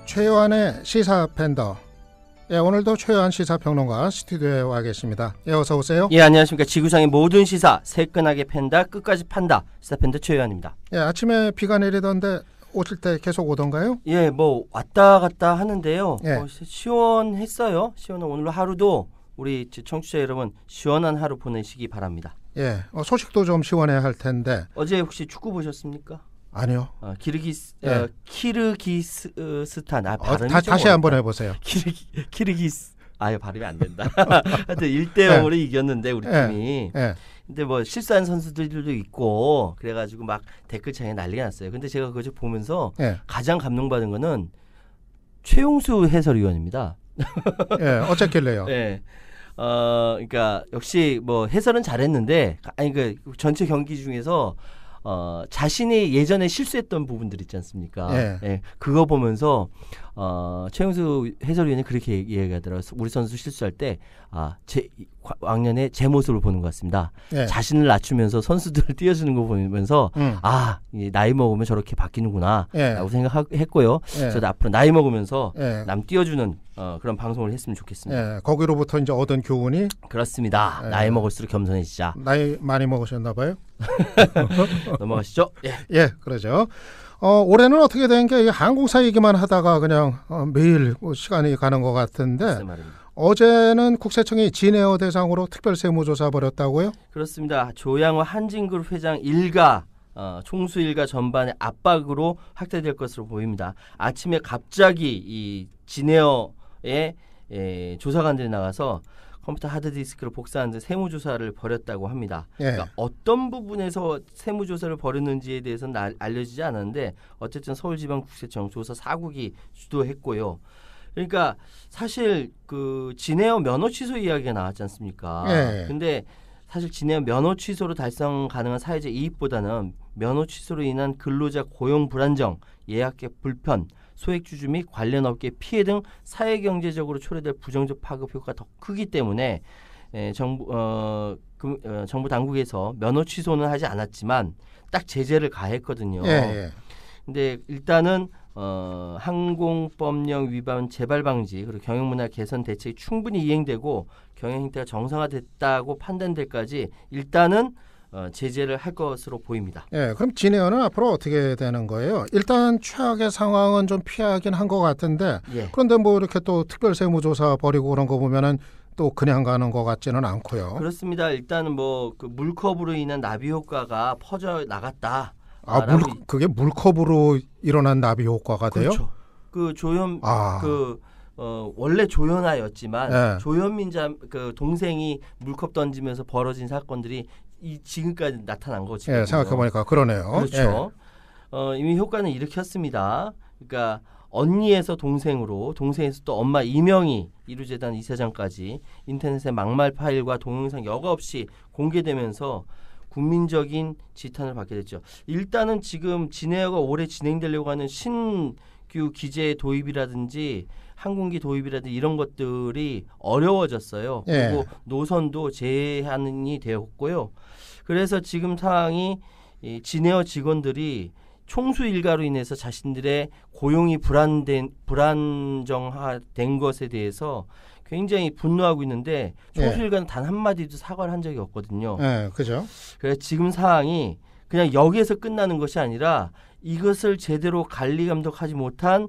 최요한의 시사팬더. 오늘도 최요한 시사평론가 스튜디오에 와 계십니다. 어서 오세요. 안녕하십니까. 지구상의 모든 시사 새끈하게 팬다 끝까지 판다 시사팬더 최요한입니다. 아침에 비가 내리던데 오실 때 계속 오던가요? 뭐 왔다 갔다 하는데요. 예. 시원했어요. 시원한 오늘 하루도 우리 청취자 여러분 시원한 하루 보내시기 바랍니다. 소식도 좀 시원해야 할 텐데. 어제 혹시 축구 보셨습니까? 아니요. 키르기스탄. 발음이 다시 한번 해보세요. 키르기스. 발음이 안 된다. 하여튼 1대0으로 이겼는데 우리 팀이. 근데 뭐 실수한 선수들도 있고 그래가지고 막 댓글창에 난리가 났어요. 근데 제가 그거 보면서 가장 감동받은 거는 최용수 해설위원입니다. 어쨌길래요? 그러니까 역시 뭐 해설은 잘했는데 그 전체 경기 중에서 자신이 예전에 실수했던 부분들 있지 않습니까? 그거 보면서 최용수 해설위원이 그렇게 얘기하더라고요. 우리 선수 실수할 때 왕년에 제 모습을 보는 것 같습니다. 자신을 낮추면서 선수들을 띄워주는 거 보면서 나이 먹으면 저렇게 바뀌는구나 라고 생각했고요. 저도 앞으로 나이 먹으면서 남 띄워주는 그런 방송을 했으면 좋겠습니다. 거기로부터 이제 얻은 교훈이? 그렇습니다. 나이 먹을수록 겸손해지자. 나이 많이 먹으셨나 봐요? 넘어가시죠. 그러죠. 올해는 어떻게 된 게 항공사 얘기만 하다가 그냥 매일 시간이 가는 것 같은데 어제는 국세청이 진에어 대상으로 특별 세무조사 벌였다고요? 그렇습니다. 조양호 한진그룹 회장 일가 총수 일가 전반의 압박으로 확대될 것으로 보입니다. 아침에 갑자기 이 진에어의 조사관들이 나가서 컴퓨터 하드디스크를 복사하는 세무조사를 벌였다고 합니다. 그러니까 어떤 부분에서 세무조사를 벌였는지에 대해서는 알려지지 않았는데 어쨌든 서울지방국세청 조사 4국이 주도했고요. 그러니까 사실 그 진에어 면허 취소 이야기가 나왔지 않습니까? 근데 사실 진에어 면허 취소로 달성 가능한 사회적 이익보다는 면허 취소로 인한 근로자 고용 불안정, 예약객 불편, 소액주주 및 관련 업계 피해 등 사회경제적으로 초래될 부정적 파급 효과가 더 크기 때문에 정부 당국에서 면허 취소는 하지 않았지만 딱 제재를 가했거든요. 근데 일단은 항공법령 위반 재발 방지 그리고 경영문화 개선 대책이 충분히 이행되고 경영 행태가 정상화됐다고 판단될 때까지 일단은 제재를 할 것으로 보입니다. 그럼 진에어는 앞으로 어떻게 되는 거예요? 일단 최악의 상황은 좀 피하긴 한 것 같은데 그런데 뭐 이렇게 또 특별 세무조사 벌이고 그런 거 보면은 또 그냥 가는 것 같지는 않고요. 그렇습니다. 일단은 뭐 그 물컵으로 인한 나비 효과가 퍼져 나갔다. 그게 물컵으로 일어난 나비 효과가 돼요? 그렇죠. 그 조현 원래 조현아였지만 조현민 그 동생이 물컵 던지면서 벌어진 사건들이 지금까지 나타난 거죠. 생각해 보니까 그러네요. 그렇죠. 이미 효과는 일으켰습니다. 그러니까 언니에서 동생에서 또 엄마 이명희 이루재단 이사장까지 인터넷의 막말 파일과 동영상 여과 없이 공개되면서 국민적인 지탄을 받게 됐죠. 일단은 지금 진에어가 올해 진행되려고 하는 신규 기재 도입이라든지 항공기 도입이라든지 이런 것들이 어려워졌어요. 그리고 노선도 제한이 되었고요. 그래서 지금 상황이 진에어 직원들이 총수 일가로 인해서 자신들의 고용이 불안정화된 것에 대해서 굉장히 분노하고 있는데 총수 일가는 단 한마디도 사과를 한 적이 없거든요. 그죠. 그래서 지금 상황이 그냥 여기에서 끝나는 것이 아니라 이것을 제대로 관리 감독하지 못한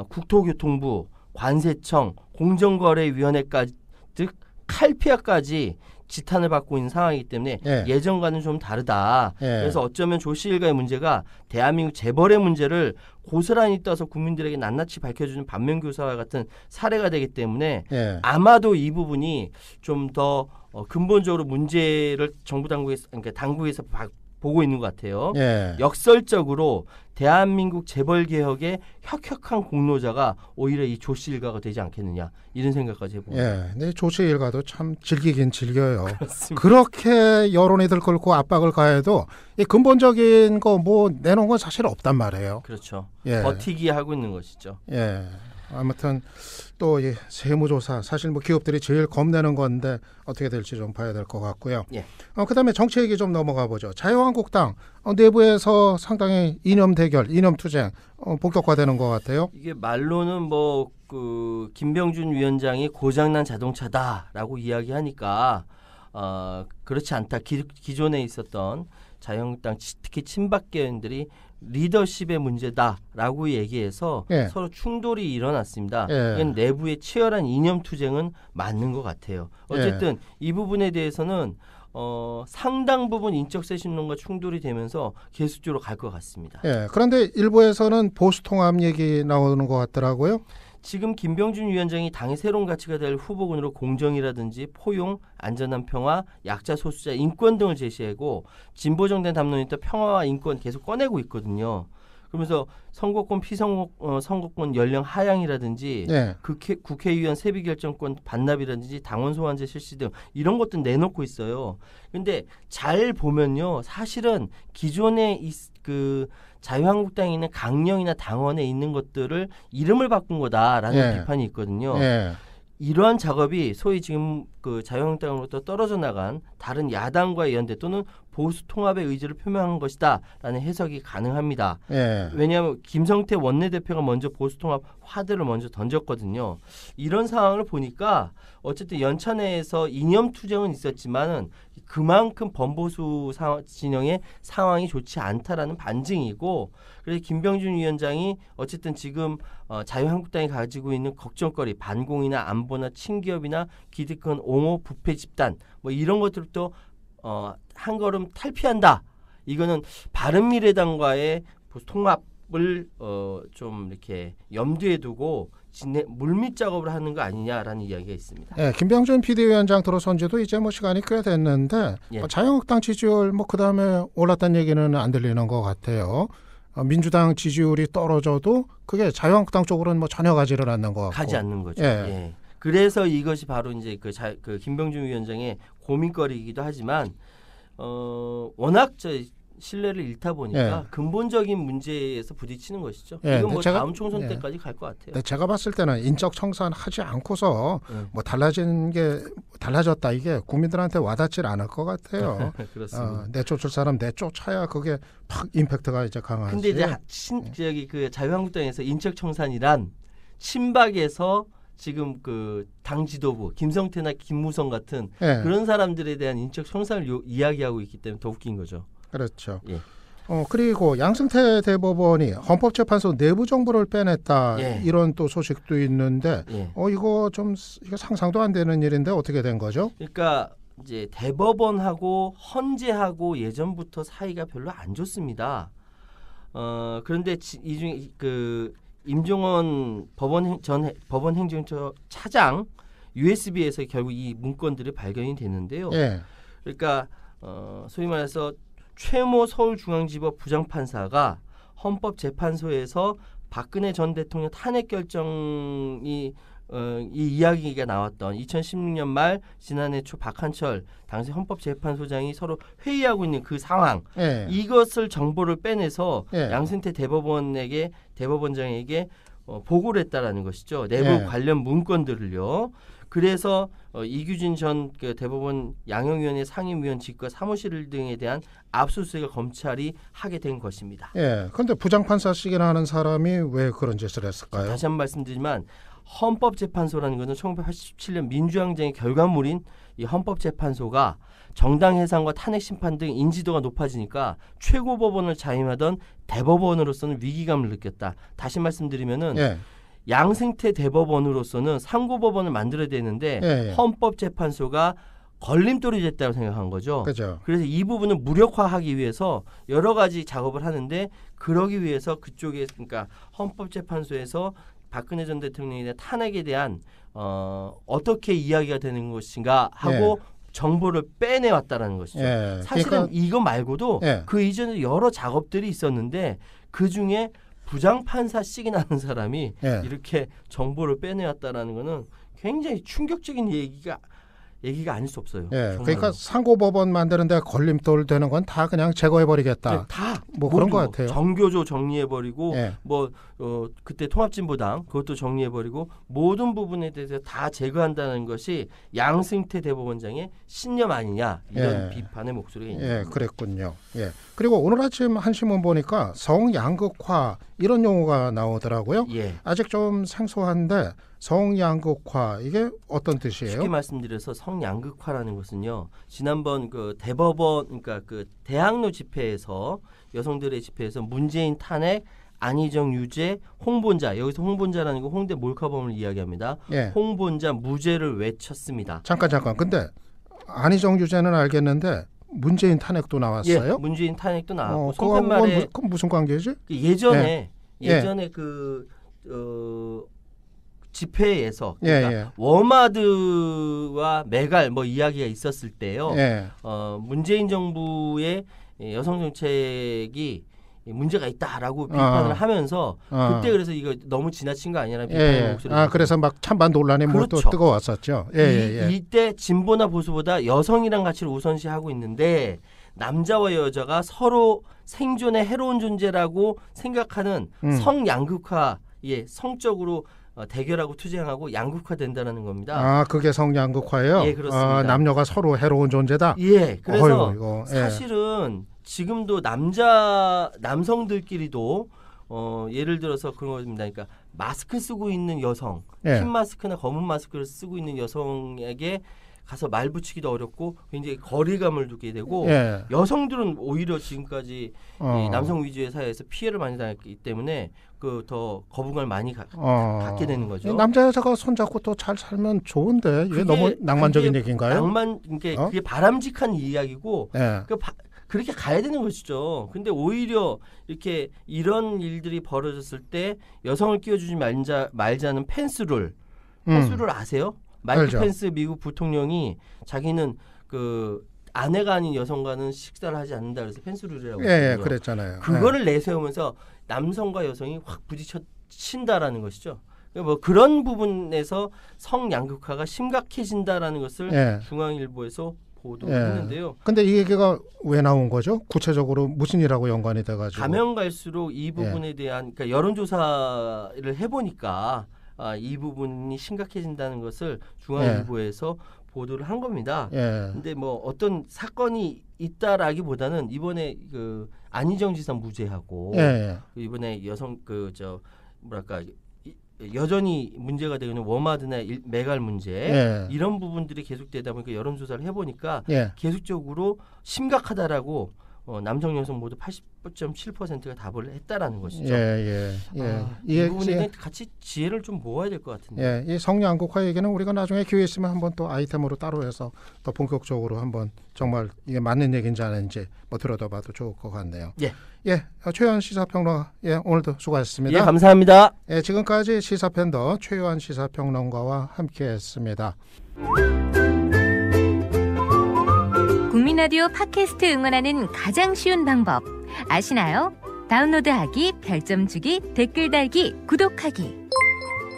국토교통부, 관세청, 공정거래위원회까지 즉 칼피아까지 지탄을 받고 있는 상황이기 때문에 예전과는 좀 다르다. 그래서 어쩌면 조씨 일가의 문제가 대한민국 재벌의 문제를 고스란히 떠서 국민들에게 낱낱이 밝혀주는 반면교사와 같은 사례가 되기 때문에 아마도 이 부분이 좀 더 근본적으로 문제를 정부 당국에서 보고 있는 것 같아요. 역설적으로 대한민국 재벌개혁의 혁혁한 공로자가 오히려 이 조씨 일가가 되지 않겠느냐 이런 생각까지 해봅니다. 근데 조씨 일가도 참 즐기긴 즐겨요. 그렇습니다. 그렇게 여론이 들끓고 압박을 가해도 이 근본적인 거 뭐 내놓은 건 사실 없단 말이에요. 그렇죠. 버티기 하고 있는 것이죠. 아무튼 또 이 세무조사 사실 뭐 기업들이 제일 겁내는 건데 어떻게 될지 좀 봐야 될 것 같고요. 예. 그다음에 정치 얘기 좀 넘어가 보죠. 자유한국당 내부에서 상당히 이념 대결, 이념 투쟁 본격화되는 것 같아요. 이게 말로는 뭐 그 김병준 위원장이 고장난 자동차다라고 이야기하니까 그렇지 않다. 기존에 있었던 자유한국당 특히 친박계원들이 리더십의 문제다라고 얘기해서 예. 서로 충돌이 일어났습니다. 예. 이건 내부의 치열한 이념 투쟁은 맞는 것 같아요. 어쨌든 이 부분에 대해서는 상당 부분 인적 쇄신론과 충돌이 되면서 계속적으로 갈 것 같습니다. 예. 그런데 일부에서는 보수 통합 얘기 나오는 것 같더라고요. 지금 김병준 위원장이 당의 새로운 가치가 될 후보군으로 공정이라든지 포용, 안전한 평화, 약자 소수자 인권 등을 제시하고 진보정당 담론이 또 평화와 인권 계속 꺼내고 있거든요. 그러면서 선거권 선거권 연령 하향이라든지 예. 국회의원 세비결정권 반납이라든지 당원 소환제 실시 등 이런 것도 내놓고 있어요. 그런데 잘 보면요, 사실은 기존에 그 자유한국당에 있는 강령이나 당원에 있는 것들을 이름을 바꾼 거다라는 예. 비판이 있거든요. 예. 이러한 작업이 소위 지금 그 자유한국당으로부터 떨어져 나간 다른 야당과의 연대 또는 보수 통합의 의지를 표명한 것이다라는 해석이 가능합니다. 예. 왜냐하면 김성태 원내대표가 먼저 보수 통합 화두를 먼저 던졌거든요. 이런 상황을 보니까 어쨌든 연차 내에서 이념 투쟁은 있었지만은 그만큼 범보수 진영의 상황이 좋지 않다라는 반증이고, 그래서 김병준 위원장이 어쨌든 지금 자유한국당이 가지고 있는 걱정거리, 반공이나 안보나 친기업이나 기득권 옹호 부패 집단 뭐 이런 것들도 한 걸음 탈피한다. 이거는 바른미래당과의 통합을 좀 이렇게 염두에 두고 물밑 작업을 하는 거 아니냐라는 이야기가 있습니다. 예, 김병준 비대위원장 들어선 지도 이제 뭐 시간이 꽤 됐는데 예. 자유한국당 지지율 뭐 그다음에 올랐다는 얘기는 안 들리는 것 같아요. 민주당 지지율이 떨어져도 그게 자유한국당 쪽으로는 뭐 전혀 가지를 않는 것 같고. 가지 않는 거죠. 예. 예. 그래서 이것이 바로 이제 그 김병준 위원장의 고민거리이기도 하지만 워낙 신뢰를 잃다 보니까 근본적인 문제에서 부딪히는 것이죠. 예, 이건 뭐 제가, 다음 총선 때까지 갈 것 같아요. 근데 제가 봤을 때는 인적 청산하지 않고서 뭐 달라졌다 이게 국민들한테 와닿질 않을 것 같아요. 그렇습니다. 내쫓을 사람 내쫓아야 그게 팍 임팩트가 이제 강하지. 근데 이제 저기 그 자유한국당에서 인적 청산이란 친박에서 지금 그 당 지도부 김성태나 김무성 같은 예. 그런 사람들에 대한 인적 청산을 이야기하고 있기 때문에 더 웃긴 거죠. 그렇죠. 예. 그리고 양승태 대법원이 헌법재판소 내부 정보를 빼냈다 예. 이런 또 소식도 있는데 예. 이거 상상도 안 되는 일인데 어떻게 된 거죠? 그러니까 이제 대법원하고 헌재하고 예전부터 사이가 별로 안 좋습니다. 그런데 이 중에 그 임종원 법원 행정처 차장 USB에서 결국 이 문건들이 발견이 되는데요. 예. 그러니까 소위 말해서 최모 서울중앙지법 부장판사가 헌법재판소에서 박근혜 전 대통령 탄핵 결정이 이 이야기가 나왔던 2016년 말 지난해 초 박한철 당시 헌법재판소장이 서로 회의하고 있는 그 상황, 예. 이것을 정보를 빼내서 예. 양승태 대법원장에게 보고를 했다라는 것이죠. 내부 예. 관련 문건들을요. 그래서 이규진 전 그 대법원 양형위원회 상임위원 직과 사무실 등에 대한 압수수색을 검찰이 하게 된 것입니다. 예. 그런데 부장판사씩이나 하는 사람이 왜 그런 짓을 했을까요? 다시 한 번 말씀드리지만 헌법재판소라는 것은 1987년 민주항쟁의 결과물인 이 헌법재판소가 정당 해산과 탄핵 심판 등 인지도가 높아지니까 최고법원을 자임하던 대법원으로서는 위기감을 느꼈다. 다시 말씀드리면은 예. 양승태 대법원으로서는 상고법원을 만들어야 되는데 예. 헌법재판소가 걸림돌이 됐다고 생각한 거죠. 그죠. 그래서 이 부분을 무력화하기 위해서 여러 가지 작업을 하는데, 그러기 위해서 그쪽에 그러니까 헌법재판소에서 박근혜 전 대통령에 대한 탄핵에 대한 어떻게 이야기가 되는 것인가 하고 정보를 빼내왔다라는 것이죠. 예. 사실은 그러니까, 이거 말고도 그 이전에 여러 작업들이 있었는데 그 중에 부장판사씩이나 하는 사람이 이렇게 정보를 빼내왔다라는 거는 굉장히 충격적인 얘기가 얘기가 아닐 수 없어요. 예, 정말로. 그러니까 상고법원 만드는데 걸림돌 되는 건 다 그냥 제거해버리겠다. 네, 다 뭐 그런 것 같아요. 정교조 정리해버리고 예. 그때 통합진보당 그것도 정리해버리고 모든 부분에 대해서 다 제거한다는 것이 양승태 대법원장의 신념 아니냐 이런 예. 비판의 목소리가 있는 예, 겁니다. 그랬군요. 예. 그리고 오늘 아침 한신문 보니까 성양극화 이런 용어가 나오더라고요. 예. 아직 좀 생소한데 성양극화 이게 어떤 뜻이에요? 쉽게 말씀드려서 성양극화라는 것은요. 지난번 그 대법원 그러니까 그 대학로 집회에서 여성들의 집회에서 문재인 탄핵 안희정 유죄 홍본자 여기서 홍본자라는 거 홍대 몰카범을 이야기합니다. 예. 홍본자 무죄를 외쳤습니다. 잠깐. 근데 안희정 유죄는 알겠는데 문재인 탄핵도 나왔어요? 예, 문재인 탄핵도 나왔고 그건 송편말에 무슨 관계지? 예전에 예. 집회에서 예, 그러니까 예. 워마드와 메갈 뭐 이야기가 있었을 때요. 예. 문재인 정부의 여성 정책이 문제가 있다라고 비판을 하면서 그때 그래서 이거 너무 지나친 거 아니냐는 비판의 목소리가 그래서 막 찬반 논란이 뭐 또 그렇죠. 뜨거웠었죠. 이때 진보나 보수보다 여성이란 가치를 우선시하고 있는데 남자와 여자가 서로 생존에 해로운 존재라고 생각하는 성양극화에 성적으로 대결하고 투쟁하고 양극화된다는 겁니다. 아, 그게 성양극화예요? 예, 그렇습니다. 남녀가 서로 해로운 존재다? 예, 그래서 어휴, 이거, 예. 사실은 지금도 남성들끼리도 예를 들어서 그런 겁니다. 그러니까 마스크 쓰고 있는 여성, 예. 흰 마스크나 검은 마스크를 쓰고 있는 여성에게 가서 말 붙이기도 어렵고 굉장히 거리감을 두게 되고 예. 여성들은 오히려 지금까지 이 남성 위주의 사회에서 피해를 많이 당했기 때문에 그 더 거부감을 많이 갖게 되는 거죠. 남자 여자가 손잡고 또 잘 살면 좋은데 이게 너무 낭만적인 얘기인가요? 그게 바람직한 이야기고 예. 그렇게 가야 되는 것이죠. 근데 오히려 이렇게 이런 일들이 벌어졌을 때 여성을 끼워주지 말자는 펜스룰 아세요? 마이크 알죠. 펜스 미국 부통령이 자기는 그 아내가 아닌 여성과는 식사를 하지 않는다 그래서 펜스룰이라고 예, 했거든요. 그랬잖아요. 그거를 내세우면서 남성과 여성이 확 부딪힌다라는 것이죠. 뭐 그런 부분에서 성양극화가 심각해진다라는 것을 예. 중앙일보에서 보도했는데요. 근데 이 얘기가 왜 나온 거죠? 구체적으로 무슨 일하고 연관이 돼가지고? 가면 갈수록 이 부분에 대한 그러니까 여론조사를 해보니까 이 부분이 심각해진다는 것을 중앙일보에서 보도를 한 겁니다. 예. 근데 뭐 어떤 사건이 있다라기보다는 이번에 그 안희정 지사 무죄하고 예. 이번에 여전히 문제가 되고 있는 워마드나 메갈 문제 예. 이런 부분들이 계속되다 보니까 여론조사를 해보니까 예. 계속적으로 심각하다라고 남성 여성 모두 80.7%가 답을 했다라는 것이죠. 이 부분에 같이 지혜를 좀 모아야 될 것 같은데. 이 성양극화 얘기는 우리가 나중에 기회 있으면 한번 또 아이템으로 따로 해서 더 본격적으로 한번 정말 이게 맞는 얘기인지 아닌지 뭐 들여다봐도 좋을 것 같네요. 최요한 시사평론가 오늘도 수고하셨습니다. 예, 감사합니다. 지금까지 시사팬더 최요한 시사평론가와 함께했습니다. 국민라디오 팟캐스트 응원하는 가장 쉬운 방법 아시나요? 다운로드하기, 별점 주기, 댓글 달기, 구독하기.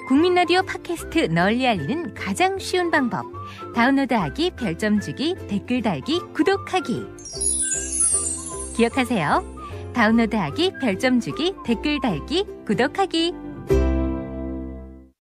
국민라디오 팟캐스트 널리 알리는 가장 쉬운 방법 다운로드하기, 별점 주기, 댓글 달기, 구독하기. 기억하세요. 다운로드하기, 별점 주기, 댓글 달기, 구독하기.